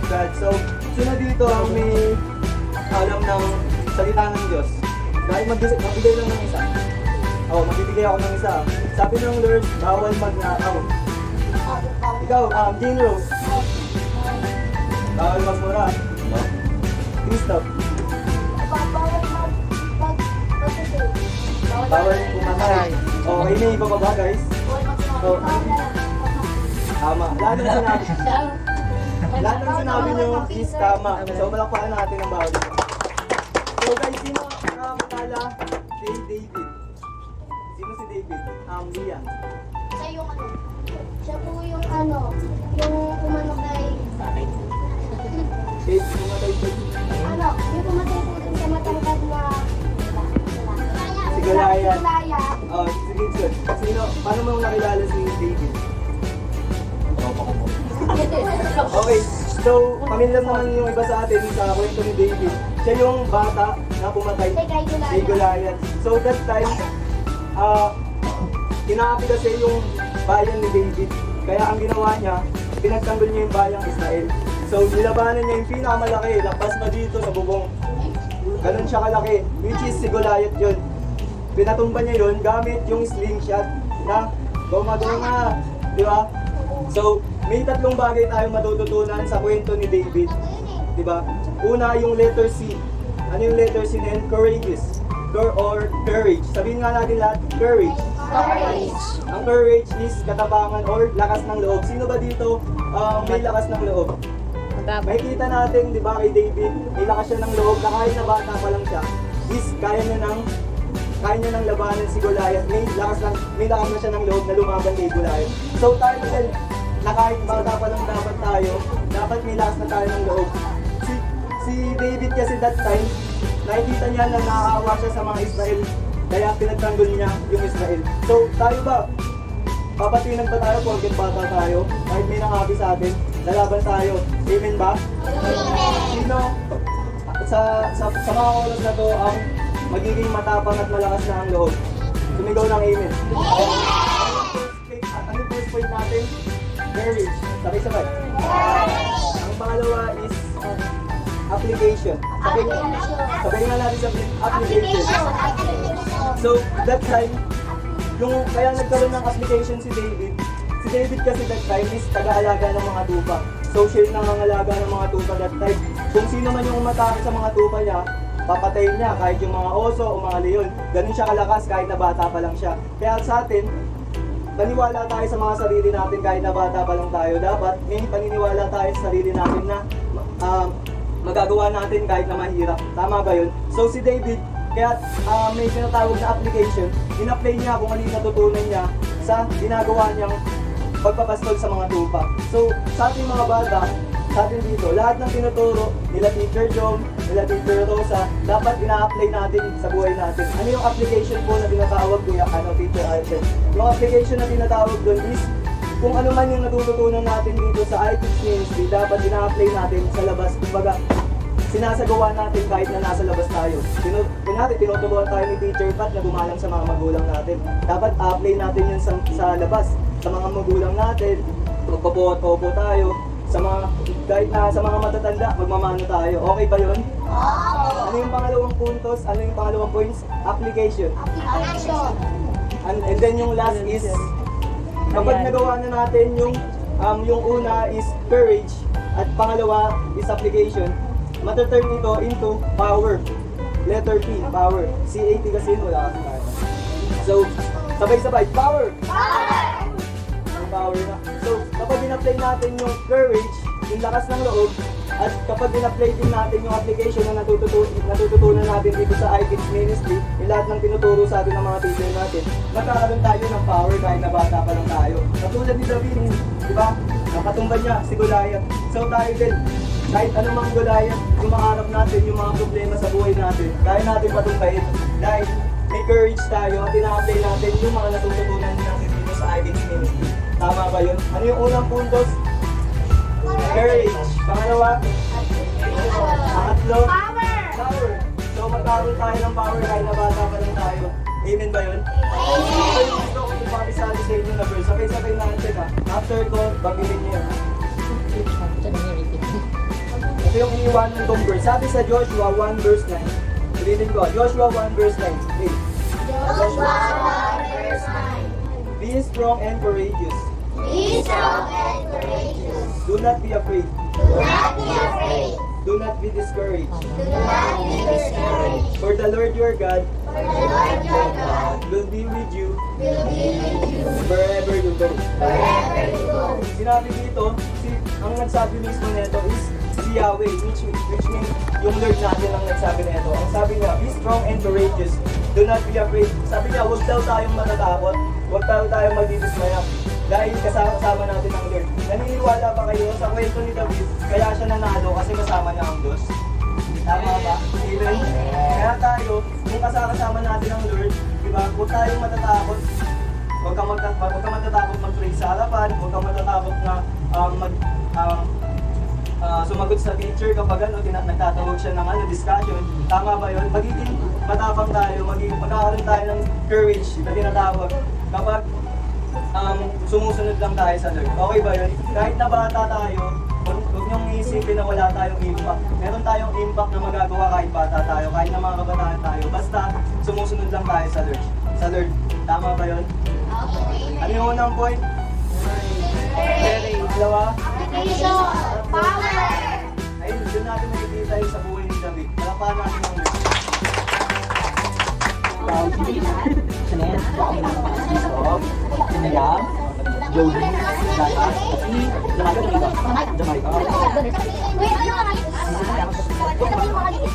of God. So, sino dito ang may alam ng salita ng Diyos? Dahil magbigay lang ng isa. Magbibigay ako ng isa. Sabi ng Lord, bawal magnakaw. Ikaw, Jane Rose. Bawal magmura. Christoph. Bawal pumatay. Okay, may iba pa ba guys? Tama. Lahat ng sinabi. Lahat ng sinabi nyo is tama. So, malakpakan natin ang bawal. So guys, sino nakakakala kay David? Sino si David? Lian. Siya yung ano? Siya po yung ano? Yung pumanok kay... Kate, pumatay po. Ano? Yung pumatay po dun sa matangkad na... Si Goliath. Goliath. Si Gibson. Sino? Paano mo nakilala si David? Okay, so pamilyar naman yung iba sa atin sa kwento ni David. Siya yung bata na pumatay kay Goliath. So that time, kinaapi kasi yung bayan ni David. Kaya ang ginawa niya, pinagtanggol niya yung bayang Israel. So nilabanan niya yung pinakamalaki, lapas na dito sa bubong. Ganun siya kalaki, which is si Goliath yun. Pinatumba niya yun gamit yung slingshot na goma-goma, di ba? So, may tatlong bagay tayong matututunan sa kwento ni David. Diba? Una, yung letter C. Ano yung letter C na yun? Courageous. Or courage. Sabihin nga natin lahat, courage. Courage. Ang courage is katapangan or lakas ng loob. Sino ba dito may lakas ng loob? Makikita natin, di ba, kay David, may lakas siya ng loob na kahit na bata pa lang siya, is kaya niya nang labanan si Goliath. May lakas na siya ng loob na lumaban kay Goliath. So tayo din, na kahit bata pa lang dapat may lakas na tayo ng loob. Si David kasi that time, nakikita niya na nakakaawa siya sa mga Israel, kaya pinagtanggol niya yung Israel. So tayo ba, papatinan ba tayo porket bata tayo? Kahit may nakabi sa atin, lalaban tayo. Amen ba? Sino sa mga oras na to ang magiging matapang at malakas na ang loob? Sumigaw ng amen. Ano first point natin? Courage. Sabay-sabay. Ang pangalawa is application. Sabay nga natin sa application. So, that time, yung kaya nagkaroon ng application si David kasi that time is taga-alaga ng mga tupa. So, siya yung nangangalaga ng mga tupa that time. Kung sino man yung umatake sa mga tupa niya, papatayin niya kahit yung mga oso o mga leon. Ganun siya kalakas kahit na bata pa lang siya. Kaya sa atin, paniwala tayo sa mga sarili natin kahit na bata pa lang tayo. Dapat may paniniwala tayo sa sarili natin na magagawa natin kahit na mahirap. Tama ba yun? So si David, kaya may sinatawag na application, in-apply niya kung ano yung natutunan niya sa ginagawa niyang pagpapastol sa mga tupa. So sa ating mga bata, sa atin dito, lahat ng tinuturo nila Teacher Jom, nila Teacher Rosa, dapat ina-apply natin sa buhay natin. Ano yung application po na tinatawag kuya, Teacher Alfred? Yung application na tinatawag doon is, kung ano man yung natututunan natin dito sa iTeach Ministry, dapat ina-apply natin sa labas. Kumbaga, sinasagawa natin kahit na nasa labas tayo. Tinuturuan tayo ni Teacher Pat na gumalang sa mga magulang natin. Dapat apply natin yun sa labas. Sa mga magulang natin, magpapo-opo tayo. Sa mga matatanda, magmamano tayo. Okay ba yun? Ano yung pangalawang puntos? Ano yung pangalawang points? Application. And then yung last is, kapag nagawa na natin yung una is courage at pangalawa is application, mataturn ito into power. Letter P, power. C-A-T kasi wala kasi tayo. So, sabay-sabay, power! Power na. So, kapag in-apply natin yung courage, yung lakas ng loob, at kapag in-apply din natin yung application na natututunan natin dito sa iTeach Ministry, yung lahat ng tinuturo sa atin ng mga teacher natin, magkakaroon tayo ng power kahit na bata pa lang tayo. Katulad ni David, di ba? Nakatumba niya si Goliath. So tayo din, kahit anumang Goliath, yung maharap natin, yung mga problema sa buhay natin, kaya natin patumbahin dahil may courage tayo at ina-apply natin yung mga natututunan natin dito sa iTeach Ministry. Tama ba yun? Ano yung unang puntos? Courage. Pangalawa? Pangatlo? Power. So magkaroon tayo ng power kahit na bata pa lang tayo. Amen ba yun? Amen. So gusto ko ipapisali sa inyo na verse. Sabay-sabay natin ha. After ko, babilin niyo yun. Ito yung iniwanan kong verse. Sabi sa Joshua 1 verse 9. Ulitin ko, Joshua 1 verse 9. Okay. Joshua 1 verse 9. Be strong and courageous. Be strong and courageous. Do not be afraid. Do not be afraid. Do not be discouraged. Do not be discouraged. For the Lord your God For the Lord your God will be with you will be with you wherever you go. wherever you go. Sinabi dito, ang nagsabi mismo nito is si Yahweh, which means yung Lord natin ang nagsabi nito. Ang sabi niya, be strong and courageous. Do not be afraid. Sabi niya, huwag daw tayong matatakot. Huwag daw tayong magdidismaya. Dahil kasama natin ang Lord. Naniniwala ba kayo sa kwento ni David? Kaya siya nanalo kasi kasama niya ang Diyos. Tama ba? Amen? Kaya tayo, kung kasama natin ang Lord, diba? Huwag tayong matatakot. Huwag kang matatakot mag-pray sa harapan. Huwag kang matatakot na sumagot sa teacher kapag nagtatawag siya ng discussion. Tama ba yun? Magiging matapang tayo, magkakaroon tayo ng courage na tinatawag kapag sumusunod lang tayo sa Lord. Okay ba yun? Kahit na bata tayo, huwag niyong iisipin na wala tayong impact. Meron tayong impact na magagawa kahit bata tayo, kahit na mga kabataan tayo. Basta sumusunod lang tayo sa Lord. Sa Lord. Tama ba yun? Ano yung unang point? Dalawa? Application. Power. Ayun, doon natin makikita yung sa buhay ni David. Palapahan natin ang Lord. Jody, Tata, Jamaica. Wait, ano ka natin? Ito yung mga liit.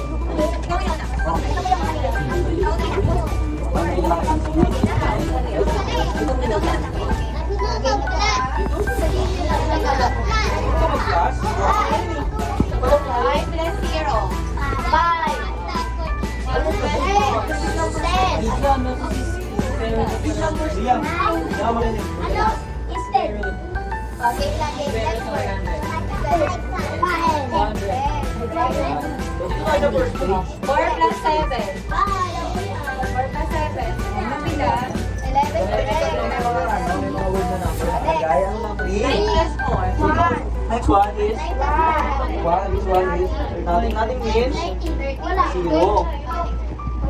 Siya, siya magaling. Ano? Instead. Okay, lagi. Let's work. Dito tayo sa first page. 4 plus 7. 4 plus 7. Kapila. 11. May mga word na number. Gaya ang number. 9 plus 4. Next one is, this one is, nothing means zero.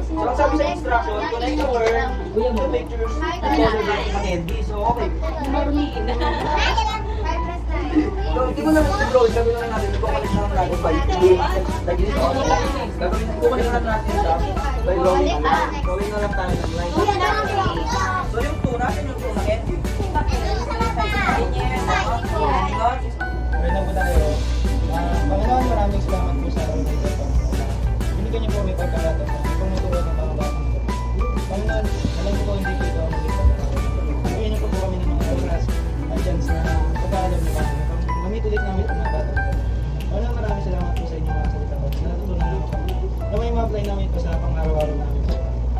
So, ang sabi sa instruction, connect the word to pictures together with candy. So, okay. So, hindi mo naman ito drawing. Gagawin lang natin. Kukulit na naman natin by like this. Kukulit na natin siya by drawing. Drawing na lang tayo ng line. So, yung tuna, yun yung tuna candy. Okay na po tayo. Panginoon, maraming salamat po sa araw na ito. Binigyan niyo po may pagkakataon na pumutuwa ng mga batang ito. Panginoon, alam ko po hindi ko ito ang magiging. Bigyan niyo po kami ng mga oras at chance na pagkaalam niyo kami. Gamit ulit namin ang mga batang ito. Panginoon, maraming salamat po sa inyong mga salita po. Sa natutunan namin po. Na may ma-apply namin po sa pang-araw-araw namin po.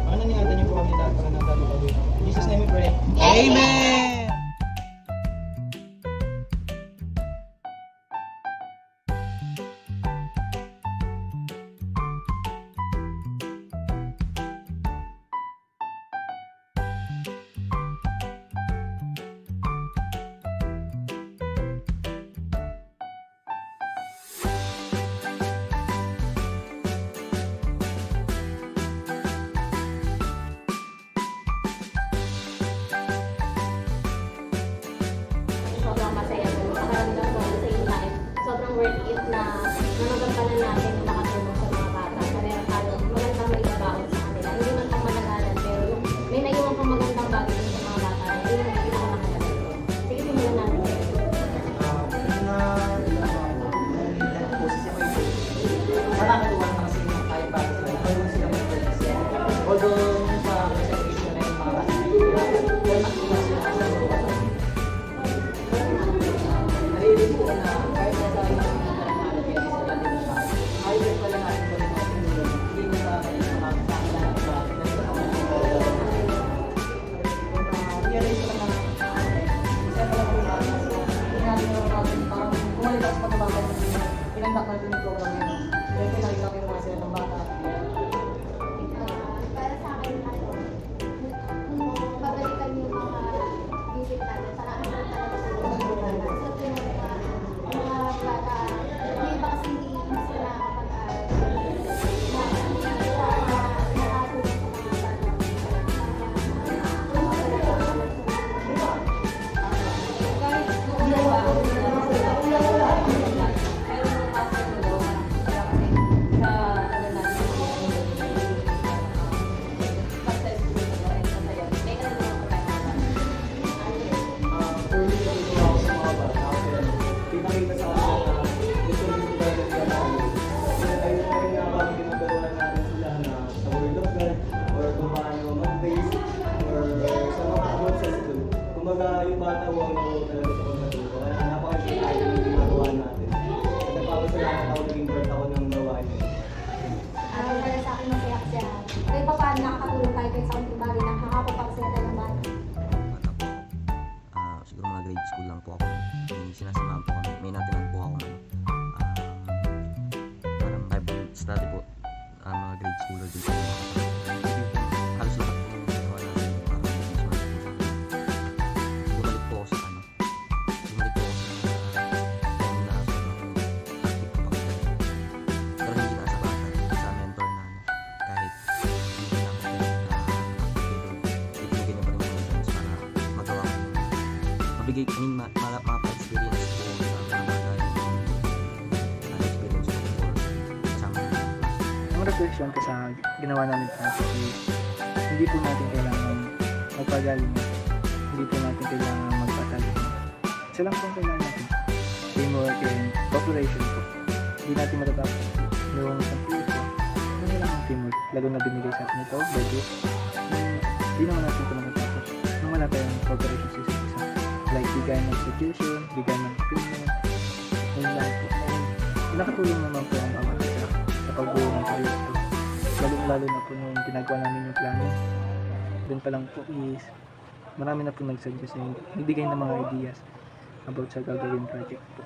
Panginoon, ingatan niyo po kami lahat para ng dami pag-uwi. In Jesus' name we pray. Amen! Sobrang masaya po. Nakaramdam ko sa in life. Sobrang worth it na nanagampanan natin yung makatulong sa mga bata. Na meron tayong magandang maibabaon sa kanila. Hindi man pang matagalan, pero may naiwan pang magandang bagay dun sa mga bata. Yun ang pinakamahalaga ko. Sige, simulan natin. Nakakatuwa naman kasi yung kaya para sa mga sila mag-practice. Although sa presentation na yung mga kaya nakikita sila sa mga naririnig ko na kahit na tayo ng ayaw pala natin gawin natin yun. Hindi mo sa makakasama na sa realize ko naman isa pa lang po na sinabi naman natin parang kumalitas pagkabagal pinandak natin yung program yun. Kaya pinakita ko yung mga sila ng bata. Para sa akin, kung babalikan yung mga visit natin, parang ano talaga sa mga bata. Yung mga bata, may iba kasi hindi Early na ito ako sa mga bata kasi pinakita sa kanila na ito yung tutunan ng gano'n. Ayun na rin nga kami ginagawa natin sila na sa Word of God or kung paano mag-base or sa mga about sa school. Kumbaga yung bata huwag na huwag talaga sa pagkatuto. Kaya napaka-importante yung ginagawa natin. At nagpapasalamat ako naging part ako ng gawain yun. Para sa akin masaya kasi kahit pa paano nakakatulong tayo kahit sa konting bagay na nakakapagpapasaya tayo ng bata. bata po ako. Siguro mga grade school lang po ako. May sinasamahan po kami. May natinan po ako ng parang Bible study po. Mga grade schooler din po. Halos lahat po yung ginawa namin para mag-sumat po sa akin. Bumalik po ako sa time na sobrang active po ako. Pero hindi na sa bata, sa mentor na kahit hindi na ako ibigay niya pa rin mga chance para magawa ko yung mabigay ko yung mapa-experience ko sa mga bagay experience ko for kasama ng mga Ang reflection ko sa ginawa namin project is hindi po natin kailangan magpagaling, hindi po natin kailangan magpataling. Isa lang po ang kailangan natin, teamwork and cooperation po. Hindi natin matatapos yung isang proyekto. Ano lang ang teamwork, lalo na binigay sa atin ito, budget. Hindi naman natin ito matatapos nung wala tayong cooperation sa isa't isa. Like bigay ng suggestion, bigay ng opinion, yun lang po. And nakatulong naman po ang bawat isa sa pagbuo ng proyekto. Lalo na po nung ginagawa namin yung plano. Doon pa lang po is marami na po nag-suggest and nagbigay ng mga ideas about sa gagawin project po.